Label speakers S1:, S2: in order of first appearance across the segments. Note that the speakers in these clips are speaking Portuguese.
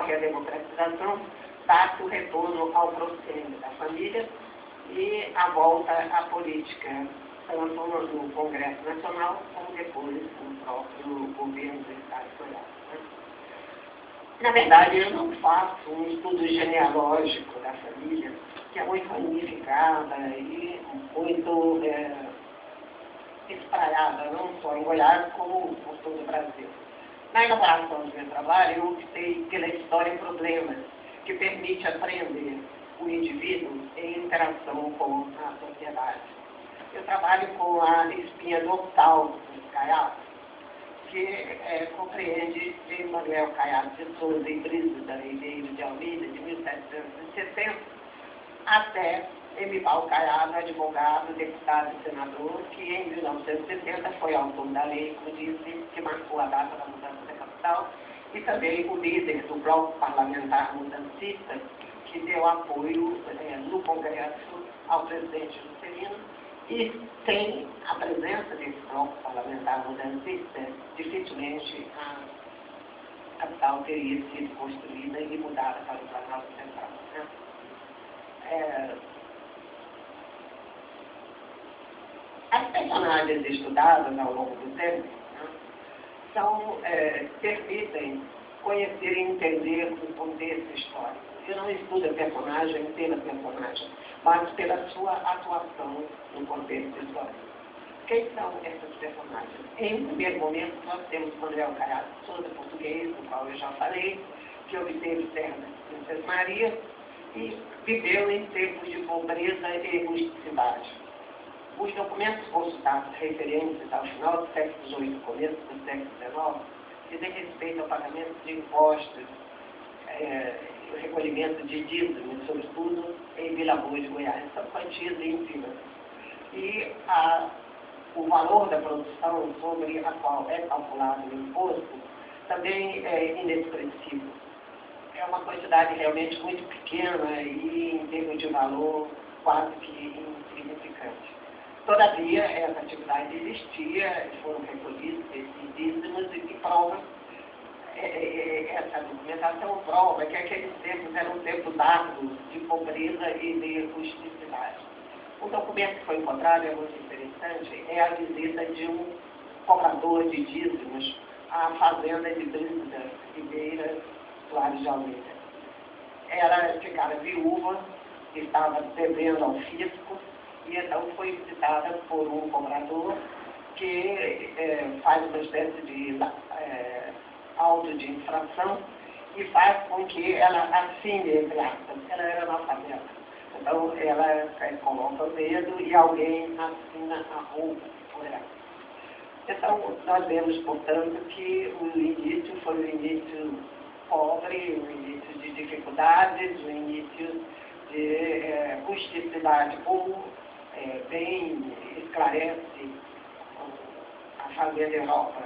S1: que é a democratização, dá-se o retorno ao proscênio da família e a volta à política, tanto no Congresso Nacional, como depois no próprio governo do Estado de Goiás. Né? Na verdade, eu não faço um estudo genealógico da família, que é muito ramificada e muito espraiada, não só em Goiás, como por todo o Brasil. Na elaboração do meu trabalho, eu optei pela história e problemas, que permite aprender o indivíduo em interação com a sociedade. Eu trabalho com a espinha dorsal dos caiados, que compreende de Manuel Caiado de Souza e Brígida Ribeiro de Almeida, de 1760, até Emival Caiado, advogado, deputado e senador, que em 1960 foi autor da lei, como disse, que marcou a data da mudança da capital, e também o líder do bloco parlamentar mudancista, que deu apoio no Congresso ao presidente Juscelino, e sem a presença desse bloco parlamentar mudancista, dificilmente a capital teria sido construída e mudada para o Planalto Central. Né? As personagens estudadas ao longo do tempo, né, permitem conhecer e entender o contexto histórico. Eu não estudo a personagem pela personagem, mas pela sua atuação no contexto histórico. Quem são essas personagens? Em primeiro momento, nós temos Manuel Caiado de Souza, português, do qual eu já falei, que obteve terra de Princesa Maria e viveu em tempos de pobreza e rusticidade. Os documentos consultados referentes ao final do século XVIII, começo do século XIX, dizem respeito ao pagamento de impostos, o recolhimento de dívidas, sobretudo em Vila Boa de Goiás. São quantias ínfimas. E o valor da produção sobre a qual é calculado o imposto também é inexpressivo. É uma quantidade realmente muito pequena e, em termos de valor, quase que insignificante. Todavia, essa atividade existia, foram recolhidos esses dízimos e provas, essa documentação prova que aqueles tempos eram tempos árduos de pobreza e de rusticidade. Um documento que foi encontrado, é muito interessante, é a visita de um cobrador de dízimos à fazenda de Brígida Ribeira Soares de Almeida. Ela ficara viúva, estava devendo ao fisco, e então foi visitada por um cobrador que faz uma espécie de auto de infração e faz com que ela assine, entre aspas. Ela era analfabeta. Então, ela coloca o dedo e alguém assina a roupa por ela. Então, nós vemos, portanto, que o início foi um início pobre, um início de dificuldades, um início de rusticidade, como bem esclarece a fazenda Europa.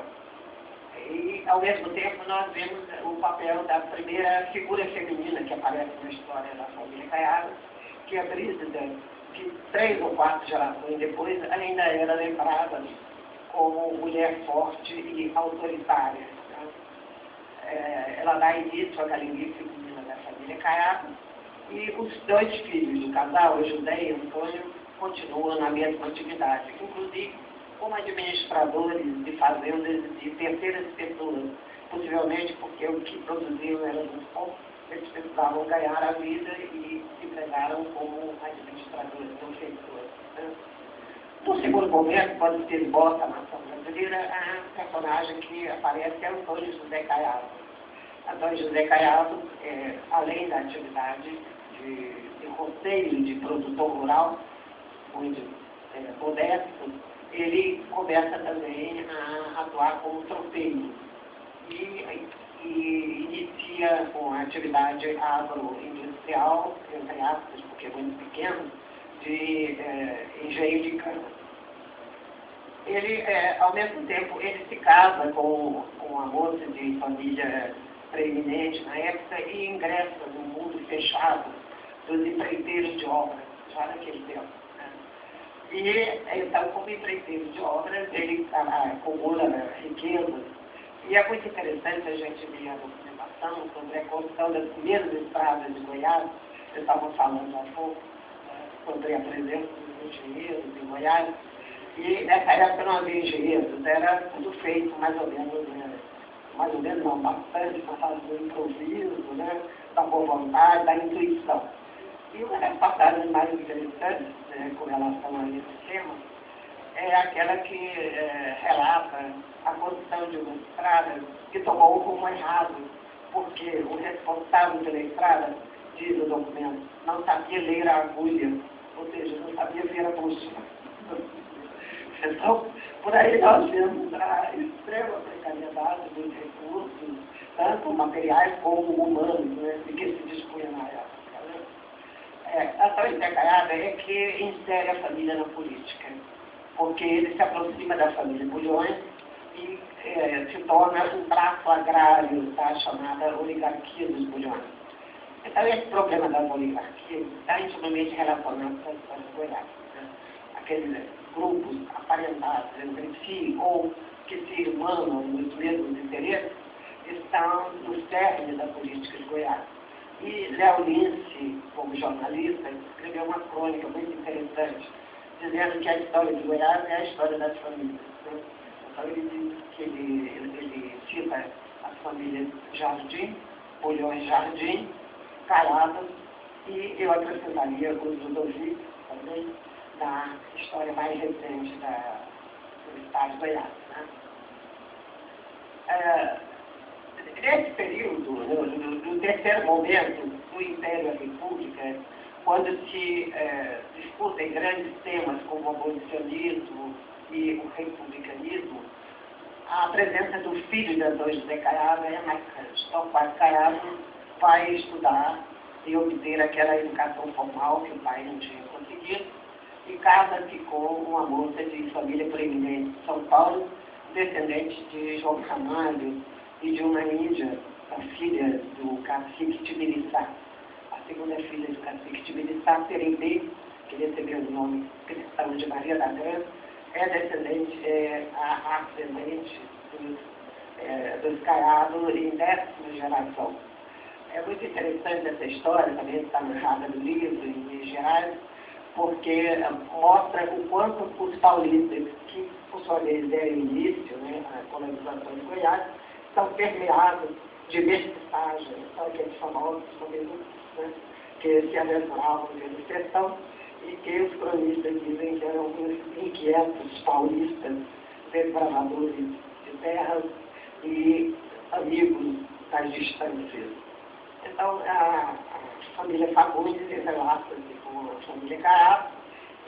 S1: E, ao mesmo tempo, nós vemos o papel da primeira figura feminina que aparece na história da família Caiado, que é a Brígida, que 3 ou 4 gerações depois ainda era lembrada como mulher forte e autoritária. Né? Ela dá início à galeria feminina da família Caiado, e os 2 filhos do casal, José e Antônio, continuam na mesma atividade, inclusive como administradores de fazendas de terceiras pessoas, possivelmente porque o que produziam era muito pouco, eles precisavam ganhar a vida e se empregaram como administradores, benfeitores. Né? No segundo momento, quando se esboça a nação brasileira, a personagem que aparece é Antônio José Caiado. Antônio José Caiado, além da atividade de roceiro, de produtor rural, muito modesto, ele começa também a atuar como tropeiro e inicia com a atividade agroindustrial, entre aspas, porque é muito pequeno, de engenho de cana. Ele, ao mesmo tempo, ele se casa com uma moça de família preeminente na época e ingressa no mundo fechado dos empreiteiros de obras, já naquele tempo. E, então, como empreiteiro de obras, ele acumula riquezas. E é muito interessante a gente ver a documentação informação sobre a construção das primeiras estradas de Goiás. Vocês estavam falando há pouco sobre a presença dos engenheiros em Goiás. E nessa época não havia engenheiros, era tudo feito mais ou menos não, bastante, na fase do improviso, né, da boa vontade, da intuição. E uma das passagens mais interessantes, né, com relação a esse tema, é aquela que relata a construção de uma estrada que tomou o rumo errado, porque o responsável pela estrada, diz o documento, não sabia ler a agulha, ou seja, não sabia ver a bússola. Então, por aí nós vemos a extrema precariedade dos recursos, tanto materiais como humanos, né, de que se dispunha na época. Né? A história intercalhada é que insere a família na política, porque ele se aproxima da família Bulhões e se torna um braço agrário da chamada oligarquia dos Bulhões. Então, esse problema das oligarquias está intimamente relacionado com a história de Goiás. Né? Aqueles grupos aparentados entre si ou que se irmanam nos mesmos interesses estão no cerne da política de Goiás. E Léo Lince, como jornalista, escreveu uma crônica muito interessante, dizendo que a história de Goiás é a história das famílias. Né? Então ele diz que ele cita as famílias Jardim, Bulhões Jardim, Caiadas, e eu acrescentaria os Ludovic também, da história mais recente do Estado de Goiás. Né? Nesse período, no terceiro momento do Império e a República, quando se discutem grandes temas como o abolicionismo e o republicanismo, a presença do filho de Antônio José Caiado é marcante. Torquato Caiado vai estudar e obter aquela educação formal que o pai não tinha conseguido, e casa-se com uma moça de família proeminente de São Paulo, descendente de João Ramalho e de uma índia, a filha do cacique Tibiriçá. A segunda filha do cacique Tibiriçá, Serembê, que recebeu o nome cristão de Maria da Grã, é descendente, ascendente dos Caiado em 10ª geração. É muito interessante essa história, também está narrada no livro, em Minas Gerais, porque mostra o quanto os paulistas, que por sua vez deram início, né, à colonização de Goiás, são permeados de mestiçagem, são aqueles famosos comunistas, né, que se aventuravam pela exceção e que os cronistas dizem que eram inquietos paulistas, desbravadores de terras e amigos das distâncias. Então, a família Fagundes entrelaça-se com a família Caiado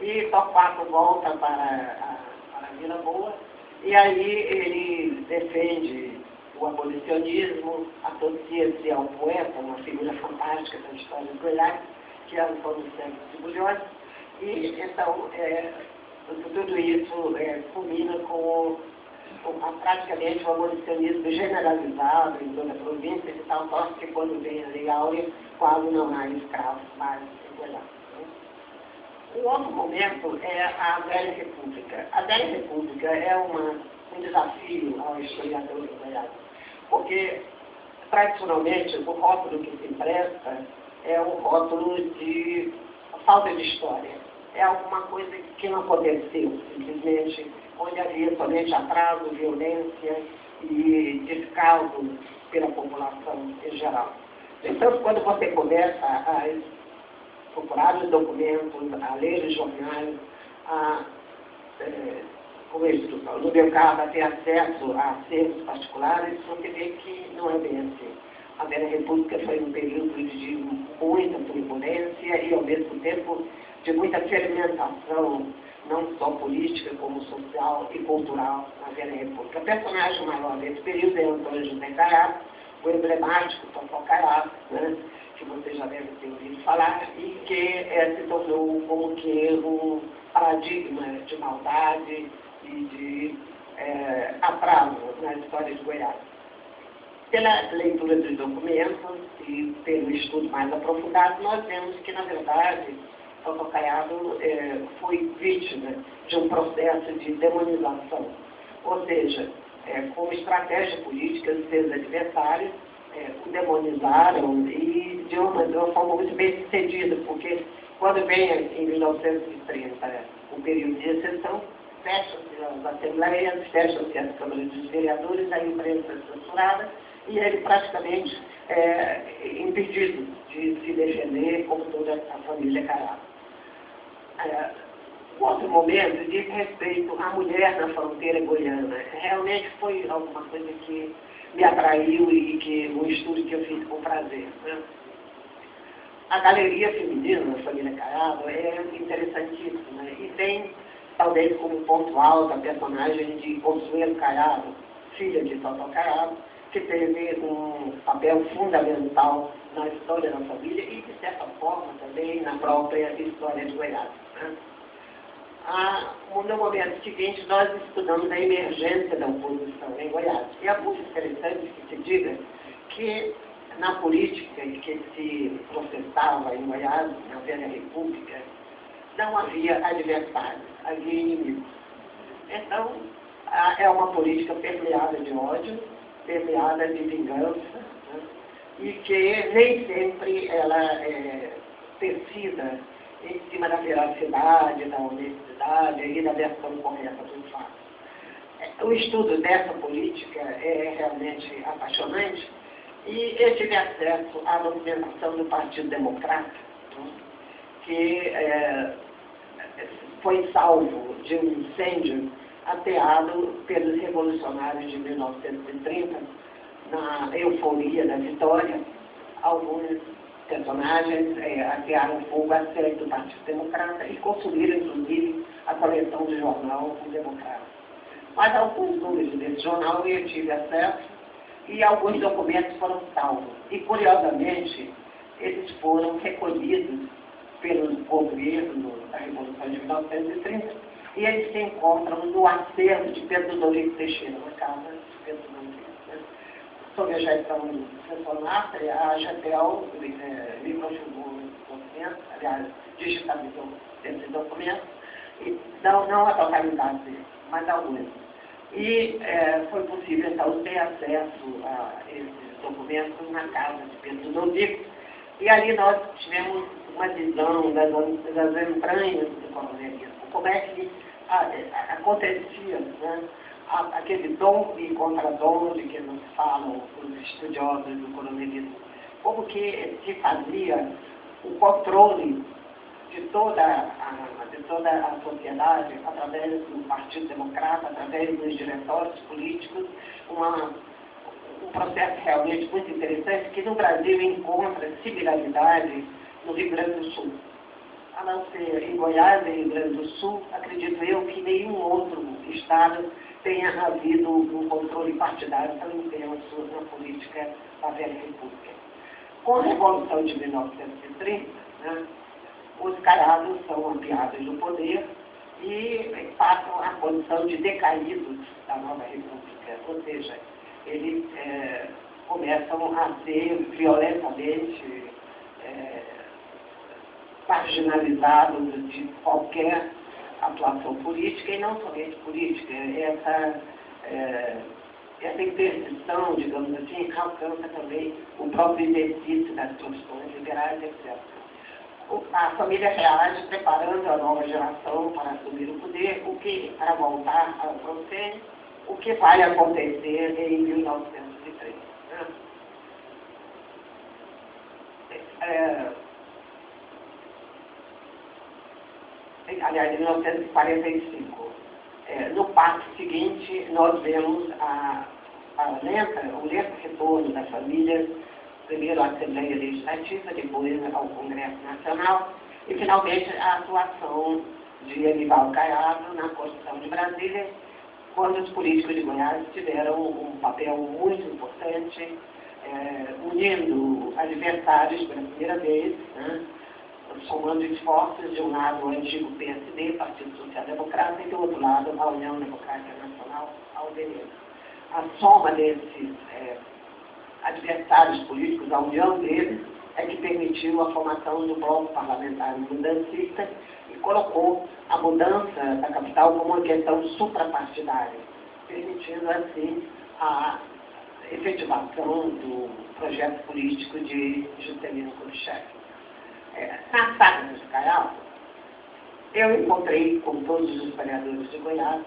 S1: e Torquato volta para a Vila Boa e aí ele defende o abolicionismo, associa-se ao poeta, uma figura fantástica da história de Goiás, que é Antônio César de Bulhões, e então tudo isso culmina com praticamente o abolicionismo generalizado em toda a província, de tal sorte que quando vem a Lei Áurea, quase não há escravos mais em Goiás. O outro momento é a Velha República. A Velha República é um desafio ao historiador de Goiás, porque, tradicionalmente, o rótulo que se empresta é um rótulo de falta de história. É alguma coisa que não aconteceu, simplesmente, onde havia somente atraso, violência e descaso pela população em geral. Então, quando você começa a procurar os documentos, a ler os jornais, no meu caso, a ter acesso a acervos particulares, você vê que não é bem assim. A Velha República foi um período de muita turbulência e, ao mesmo tempo, de muita fermentação, não só política, como social e cultural na Velha República. O personagem maior desse período é Antônio José Caiado, o emblemático Totó Caiado, né, que você já deve ter ouvido falar, e que se tornou como que um paradigma de maldade e de atraso na história de Goiás. Pela leitura dos documentos e pelo estudo mais aprofundado, nós vemos que, na verdade, Totó Caiado foi vítima de um processo de demonização. Ou seja, como estratégia política de seus adversários, o demonizaram e de uma forma muito bem sucedida, porque quando vem em 1930 o período de exceção, fecham-se as assembleias, fecham-se as câmaras dos vereadores, a imprensa é censurada e ele praticamente impedido de se defender como toda a família Caiado. Outro momento diz respeito à mulher na fronteira goiana. Realmente foi alguma coisa que me atraiu e que um estudo que eu fiz com prazer. Né? A galeria feminina da família Caiado é interessantíssima e tem, talvez como ponto alto, a personagem de Consuelo Caiado, filha de Totó Caiado, que teve um papel fundamental na história da família e, de certa forma, também na própria história de Goiás. Né? No momento seguinte, nós estudamos a emergência da oposição em Goiás. E é muito interessante que se diga que na política que se processava em Goiás, na velha república, não havia adversários, havia inimigos. Então, é uma política permeada de ódio, permeada de vingança, né? E que nem sempre ela é tecida em cima da veracidade, da honestidade e da versão correta dos fatos. O estudo dessa política é realmente apaixonante e eu tive acesso à documentação do Partido Democrata, né, que foi salvo de um incêndio ateado pelos revolucionários de 1930, na euforia da vitória. Alguns personagens atearam fogo à sede do Partido Democrata e consumiram, inclusive, a coleção do jornal O Democrata. Mas alguns números desse jornal eu tive acesso e alguns documentos foram salvos. E, curiosamente, eles foram recolhidos pelo governo da Revolução de 1930 e eles se encontram no acervo de Pedro Dorito Teixeira, na casa de Pedro Dorito. Sob a gestão do professor Nasser, a GETEL me confirmou o documento, aliás, digitalizou esse documento, e não a totalidade dele, mas alguns. E foi possível, então, ter acesso a esses documentos na casa de Pedro Dorito, e ali nós tivemos uma visão das entranhas do coronelismo, como é que acontecia, né? Aquele dom e contradom de que nos falam os estudiosos do coronelismo, como que se fazia o controle de toda a sociedade através do Partido Democrata, através dos diretórios políticos, um processo realmente muito interessante que no Brasil encontra similaridade no Rio Grande do Sul. A não ser em Goiás e Rio Grande do Sul, acredito eu que nenhum outro estado tenha havido um controle partidário tão intenso na política da velha república. Com a Revolução de 1930, né, os Caiados são ampliados no poder e passam à condição de decaídos da nova república, ou seja, eles começam a ser violentamente marginalizados de qualquer atuação política, e não somente política. Essa interdição, digamos assim, alcança também o próprio exercício das profissões liberais, etc. A família reage preparando a nova geração para assumir o poder, para voltar ao proscênio, o que vai acontecer em 1930. Aliás, em 1945. No passo seguinte, nós vemos o lento retorno da família, primeiro à Assembleia Legislativa, depois ao Congresso Nacional, e finalmente a atuação de Aníbal Caiado na Constituição de Brasília, quando os políticos de Goiás tiveram um papel muito importante, unindo adversários pela primeira vez, né, somando esforços, de um lado o antigo PSD, Partido Social Democrata, e do outro lado a União Democrática Nacional, a UDN. A soma desses adversários políticos, a união deles, é que permitiu a formação do bloco parlamentar mudancista e colocou a mudança da capital como uma questão suprapartidária, permitindo assim a efetivação do projeto político de Juscelino Kubitschek. Na saga dos Caial, eu encontrei, com todos os historiadores de Goiás,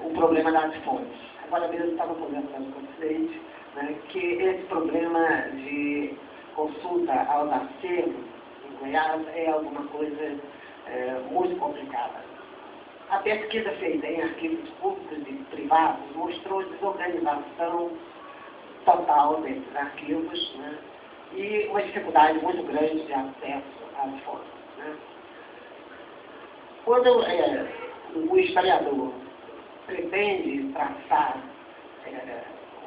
S1: o problema das fontes. Agora mesmo estava conversando com vocês, né, que esse problema de consulta aos acervos em Goiás é alguma coisa muito complicada. A pesquisa feita em arquivos públicos e privados mostrou desorganização total desses arquivos, né, e uma dificuldade muito grande de acesso às fontes. Né. Quando o historiador pretende traçar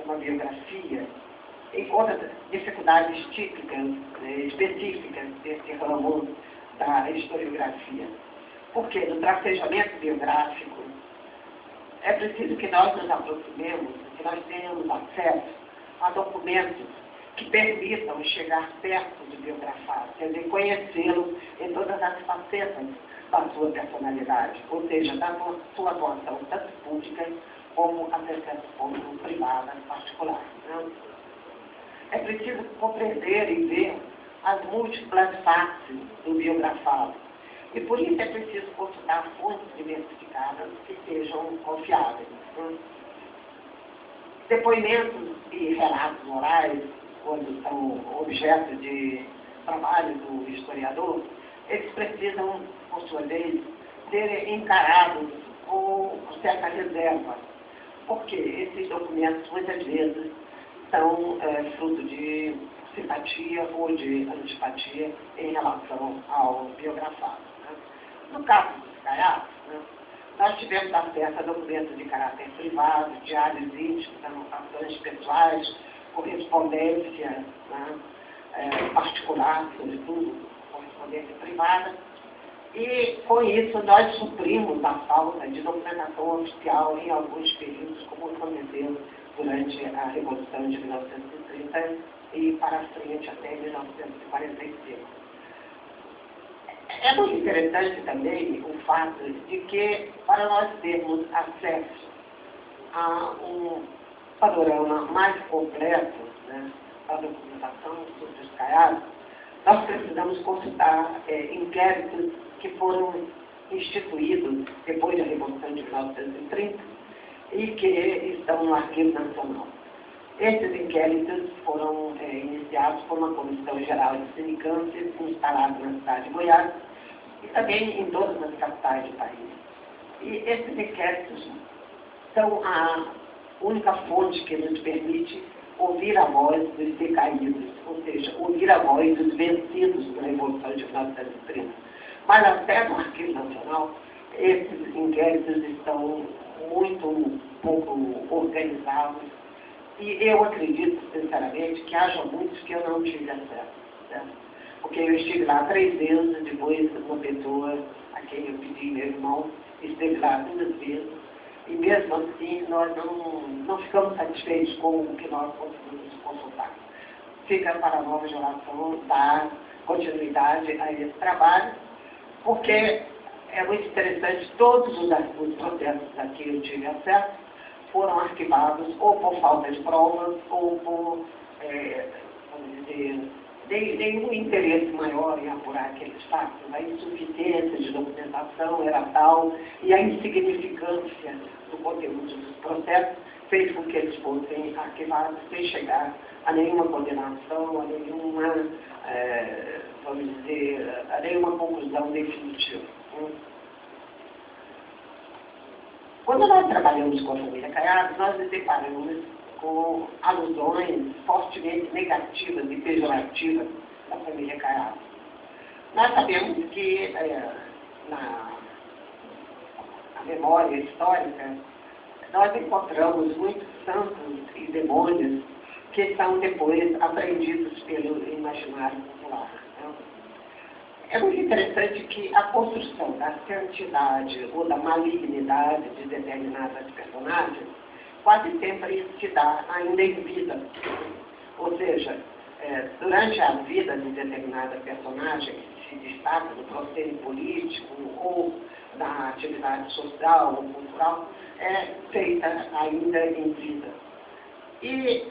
S1: uma biografia, encontra dificuldades típicas, específicas desse ramo da historiografia. Porque no tracejamento biográfico é preciso que nós nos aproximemos, que nós tenhamos acesso a documentos que permitam chegar perto do biografado, quer dizer, conhecê-lo em todas as facetas da sua personalidade, ou seja, da sua atuação tanto pública como até certo ponto privada, particular. Né? É preciso compreender e ver as múltiplas faces do biografado. E por isso é preciso consultar fontes diversificadas que sejam confiáveis. Né? Depoimentos e relatos orais, quando são objeto de trabalho do historiador, eles precisam, por sua vez, ser encarados com certa reserva, porque esses documentos, muitas vezes, são fruto de simpatia ou de antipatia em relação ao biografado. Né? No caso dos Caiados, né, nós tivemos acesso a documentos de caráter privado, diários íntimos, anotações pessoais, correspondência, né, particular, sobretudo, correspondência privada, e com isso nós suprimos a falta de documentação oficial em alguns períodos, como aconteceu durante a Revolução de 1930 e para frente até 1945. É muito interessante também o fato de que, para nós termos acesso a um panorama mais completo, né, da documentação sobre os Caiados, nós precisamos consultar inquéritos que foram instituídos depois da Revolução de 1930 e que estão no Arquivo Nacional. Esses inquéritos foram iniciados por uma Comissão Geral de Sindicâncias instalada na cidade de Goiás e também em todas as capitais do país. E esses inquéritos são a única fonte que nos permite ouvir a voz dos decaídos, ou seja, ouvir a voz dos vencidos na Revolução de 1930. Mas até no Arquivo Nacional, esses inquéritos estão muito pouco organizados e eu acredito, sinceramente, que haja muitos que eu não tive acesso. Né? Porque eu estive lá 3 vezes, depois uma pessoa a quem eu pedi, meu irmão, esteve lá 2 vezes, e mesmo assim nós não ficamos satisfeitos com o que nós conseguimos consultar. Fica para a nova geração dar continuidade a esse trabalho, porque é muito interessante, todos os processos a que eu tive acesso foram arquivados ou por falta de provas ou por, vamos dizer, nenhum interesse maior em apurar aqueles fatos. A insuficiência de documentação era tal e a insignificância do conteúdo dos processos fez com que eles fossem arquivados sem chegar a nenhuma condenação, a nenhuma, vamos dizer, a nenhuma conclusão definitiva. Quando nós trabalhamos com a família Caiado, nós nos deparamos com alusões fortemente negativas e pejorativas da família Caiado. Nós sabemos que na memória histórica nós encontramos muitos santos e demônios que são depois apreendidos pelo imaginário popular. Né? É muito interessante que a construção da santidade ou da malignidade de determinadas personagens quase sempre se dá ainda em vida. Ou seja, durante a vida de determinada personagem que se destaca no processo político ou na atividade social ou cultural, é feita ainda em vida. E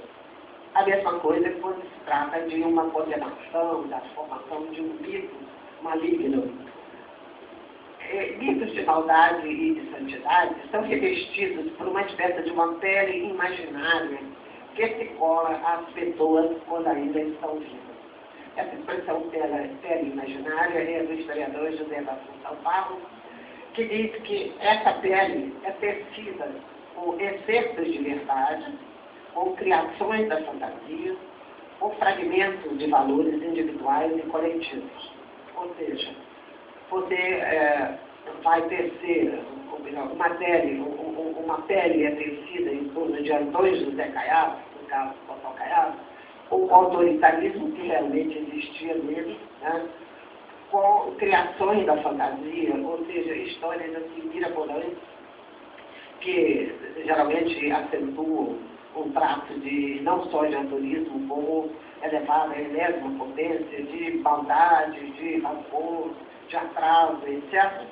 S1: a mesma coisa quando se trata de uma condenação, da formação de um mito maligno. Mitos de maldade e de santidade são revestidos por uma espécie de uma pele imaginária que se cola às pessoas quando ainda estão vivas. Essa expressão pele imaginária é do historiador José da Assunção Barros, que diz que essa pele é tecida com excessos de verdade, com criações da fantasia, ou fragmentos de valores individuais e coletivos. Ou seja, você vai tecer uma pele é tecida em torno de Antônio José Caiado, no caso do Cotó Caiado, o autoritarismo que realmente existia nele, né, com criações da fantasia, ou seja, histórias assim mirabolantes, que geralmente acentuam um traço de não só de autorismo, como elevada à enésima potência, de maldade, de rancor, de atraso, etc.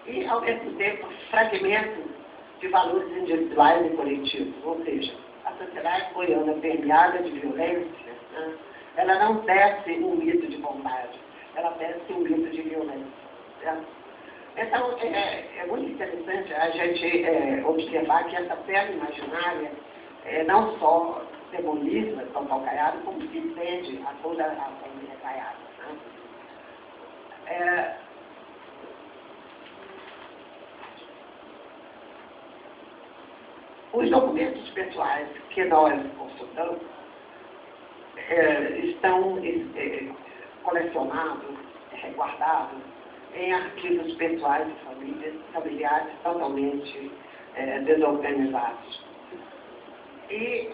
S1: E, ao mesmo tempo, fragmentos de valores individuais e coletivos. Ou seja, a sociedade goiana permeada de violência, né, ela não tece um mito de bondade, ela tece um mito de violência. Certo? Então, é muito interessante a gente observar que essa pele imaginária não só demoniza Cotó Caiado, como se estende a toda a família Caiado. Né? Os documentos pessoais que nós consultamos estão colecionados, resguardados em arquivos pessoais de familiares totalmente desorganizados. E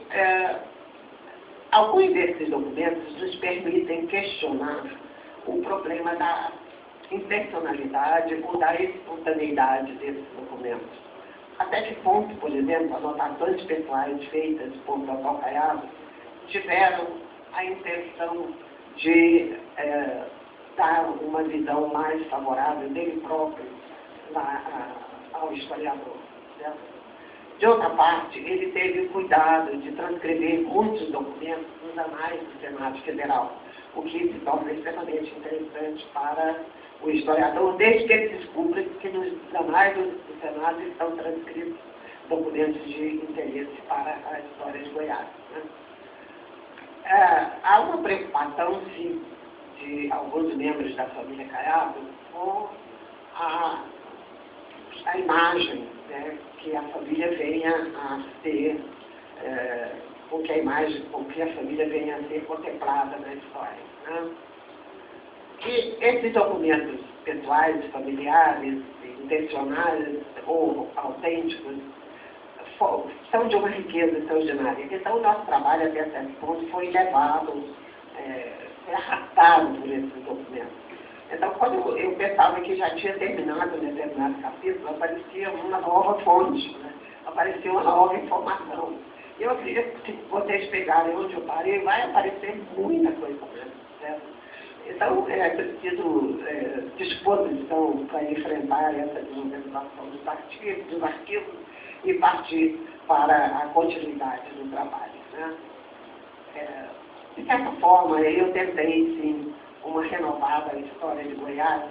S1: alguns desses documentos nos permitem questionar o problema da intencionalidade ou da espontaneidade desses documentos. Até que ponto, por exemplo, anotações pessoais feitas por Cotó Caiado tiveram a intenção de dar uma visão mais favorável dele próprio ao historiador. Certo? De outra parte, ele teve o cuidado de transcrever muitos documentos nos anais do Senado Federal, o que se torna extremamente interessante para o historiador, desde que ele descubra que nos anais do Senado estão transcritos documentos de interesse para a história de Goiás. Né? Há uma preocupação, sim, de alguns membros da família Caiado com a imagem, né, que a família venha a ser, com que a família venha a ser contemplada na história. Né? E esses documentos pessoais, familiares, intencionais ou autênticos, são de uma riqueza extraordinária. Então, o nosso trabalho até certo ponto foi levado, foi arrastado por esses documentos. Então, quando eu pensava que já tinha terminado um determinado capítulo, aparecia uma nova fonte, né? Aparecia uma nova informação. E eu acredito que se vocês pegarem onde eu parei, vai aparecer muita coisa mesmo, certo? Então, é preciso disposição para enfrentar essa desorganização dos arquivos e partir para a continuidade do trabalho. Né? De certa forma, eu tentei, sim, uma renovada história de Goiás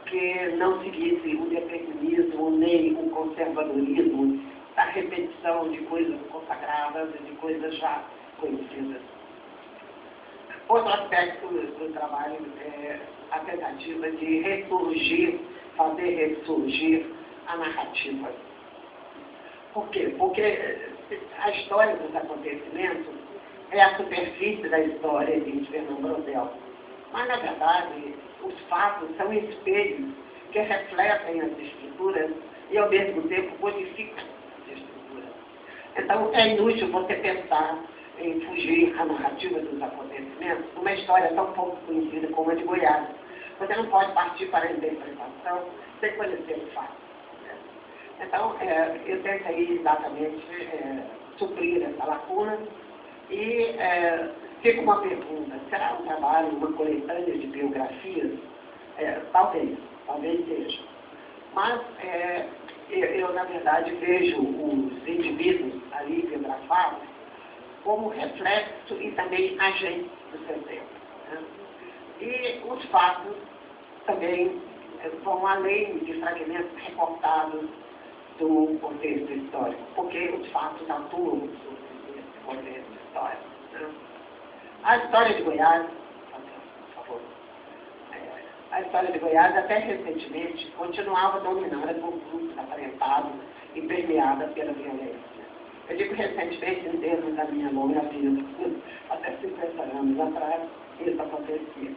S1: que não seguisse o determinismo nem o conservadorismo da repetição de coisas consagradas e de coisas já conhecidas. Outro aspecto do trabalho é a tentativa de ressurgir, fazer ressurgir a narrativa. Por quê? Porque a história dos acontecimentos é a superfície da história, diz Fernando Brodel. Mas, na verdade, os fatos são espelhos que refletem as estruturas e, ao mesmo tempo, modificam as estruturas. Então, é inútil você pensar em fugir à narrativa dos acontecimentos numa história tão pouco conhecida como a de Goiás. Você não pode partir para a interpretação sem conhecer o fato. Né? Então, eu tentei exatamente suprir essa lacuna e fica uma pergunta: será um trabalho, uma coletânea de biografias? Talvez seja. Mas eu, na verdade, vejo os indivíduos ali biografados como reflexo e também agente do seu tempo. Né? E os fatos também vão além de fragmentos recortados do contexto histórico, porque os fatos atuam nesse contexto histórico. Né? A história de Goiás, por favor, a história de Goiás, até recentemente, continuava dominada por grupos aparentados e permeada pela violência. Eu digo recentemente em termos da minha longa vida, até 50 anos atrás, isso acontecia.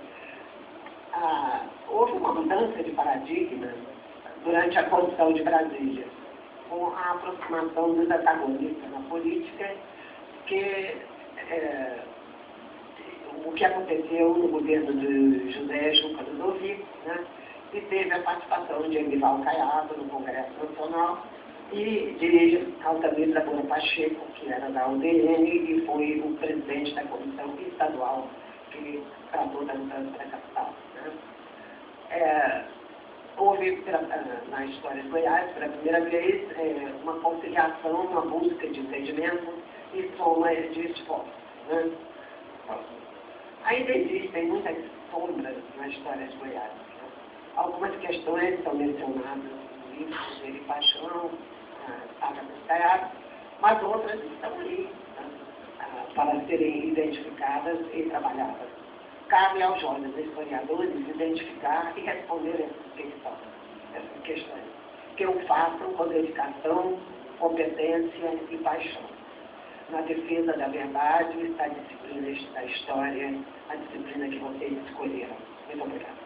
S1: Houve uma mudança de paradigma durante a construção de Brasília, com a aproximação dos antagonistas na política, o que aconteceu no governo de José Juca Ludovico, né? E teve a participação de Emival Caiado no Congresso Nacional e de Altamira Bona Pacheco, que era da UDN e foi o presidente da comissão estadual que tratou da mudança da capital. Né? Houve, na história de Goiás, pela primeira vez, uma conciliação, uma busca de entendimento e soma de esforços. Né? Ainda existem muitas sombras na história de Goiás. Né? Algumas questões são mencionadas no livro de Paixão, Saga dos Caiados, mas outras estão ali, né? Para serem identificadas e trabalhadas. Cabe aos jovens historiadores identificar e responder essas questões, que o façam com dedicação, competência e paixão. Na defesa da verdade está a disciplina da história, a disciplina que vocês escolheram. Muito obrigada.